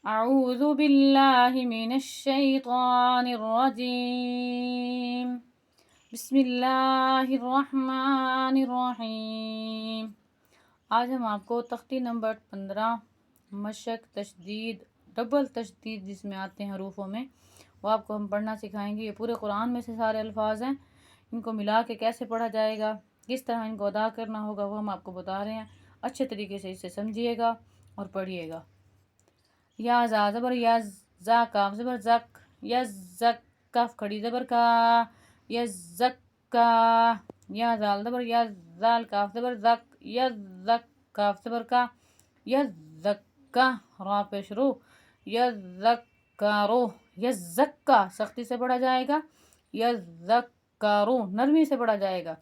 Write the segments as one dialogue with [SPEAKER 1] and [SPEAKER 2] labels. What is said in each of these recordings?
[SPEAKER 1] اعوذ باللہ من الشیطان الرجیم بسم اللہ الرحمن الرحیم۔ آج ہم آپ کو تختی نمبر 15 مشق تشدید ڈبل تشدید جس میں آتے ہیں حروفوں میں، وہ آپ کو ہم پڑھنا سکھائیں گے۔ یہ پورے قرآن میں سے سارے الفاظ ہیں، ان کو ملا کے کیسے پڑھا جائے گا، کس طرح ان کو ادا کرنا ہوگا، وہ ہم آپ کو بتا رہے ہیں۔ اچھے طریقے سے اسے سمجھیے گا اور پڑھیے گا۔ یا زا زبر یا، زا کاف زبر زک، یا زک کاف کھڑی زبر کا، یا زکا، یا زال زبر یا، زال کاف زبر زک، یا زک کاف زبر کا، یا زکا را پیش رو، یا زکارو، یا زکا سختی سے پڑھا جائے گا، یا زکارو نرمی سے پڑھا جائے گا۔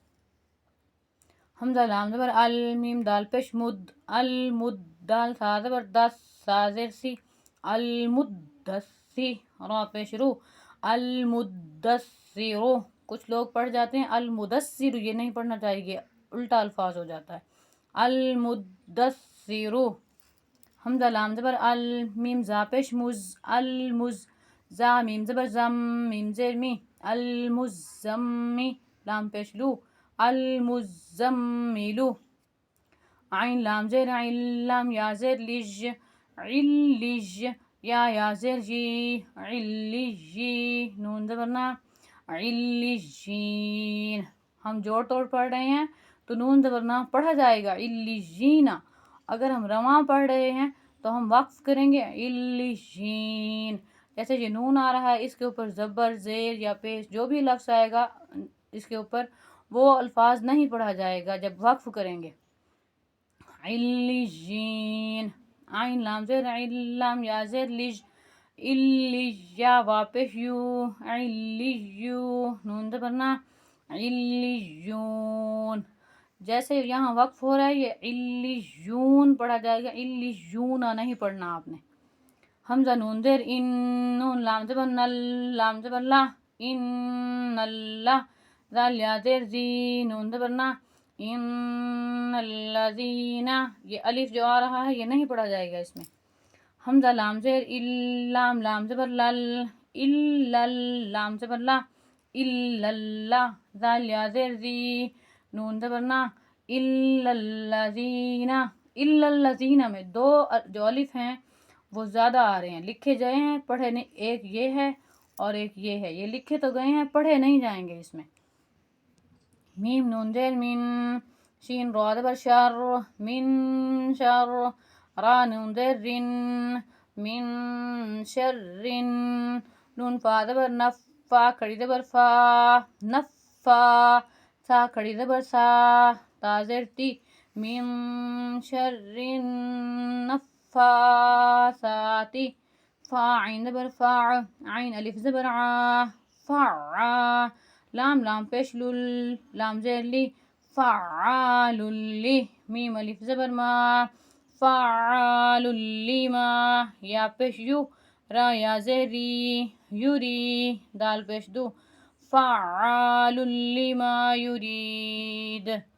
[SPEAKER 1] حمزہ لام زبر ال، میم دال پیش مد، المد، دال سا زبر دس، سا زیر سی، المدسی را پیش رو، المدسرو۔ کچھ لوگ پڑھ جاتے ہیں المدسر، یہ نہیں پڑھنا چاہیے، الٹا الفاظ ہو جاتا ہے۔ المدسرو۔ حمزہ لام زبر ال، میم زا پیش مز، المز، زا میم زبر زم، میم زیر می، المزمی، لام پیش لو، المزملو۔ عین لام زیر عل، لام یا زیر لج، علج، یا زیر جی، علجی، نون زبر نا، علجین۔ ہم جوڑ توڑ پڑھ رہے ہیں تو نون زبر نا پڑھا جائے گا، علجین۔ اگر ہم رواں پڑھ رہے ہیں تو ہم وقف کریں گے، علجین۔ جیسے یہ نون آ رہا ہے، اس کے اوپر زبر، زیر یا پیش جو بھی لفظ آئے گا اس کے اوپر، وہ الفاظ نہیں پڑھا جائے گا جب وقف کریں گے۔ علیجین۔ عین لام زیر عل، لام یا زیر لج، علیج، یا واپس یو، علیجو، نون زبر نا، علیجون۔ جیسے یہاں وقف ہو رہا ہے یہ علیجون پڑھا جائے گا، علیجون نہیں پڑھنا آپ نے۔ حمزہ نون زیر ان، نون لام زبر نل، لام زبر لا، ان اللہ، ذال یا زیر زی، نون زبر نا، ان الذین۔ یہ الف جو آ رہا ہے یہ نہیں پڑھا جائے گا اس میں۔ حمزہ لام زیر ال، لام لام زبر لل، الا، لام زبر لا، الا اللہ، ذال یا زیر زی، نون زبر نا، الا الذین۔ الا الذین میں دو جو الف ہیں وہ زیادہ آ رہے ہیں، لکھے جائے ہیں، پڑھے نہیں۔ ایک یہ ہے اور ایک یہ ہے، یہ لکھے تو گئے ہیں، پڑھے نہیں جائیں گے اس میں۔ میم نون زیر من، شین را زبر شر، من شر، را نون زیر رن، من شر، نون فا زبر نف، فا کھڑی زبر فا، نفا، سا کھڑی زبر سا، تا زیر تی، من شر نفاساتی، فا عین زبر فا، عین الف زبر ع، فعا، لام لام پیش لل، لام زیر لی، فعال لی، میم الف زبر ما، فعال لیما، یا پیش یو، را یا زیر ری، یوری، دال پیش دو، فعال لیما یرید۔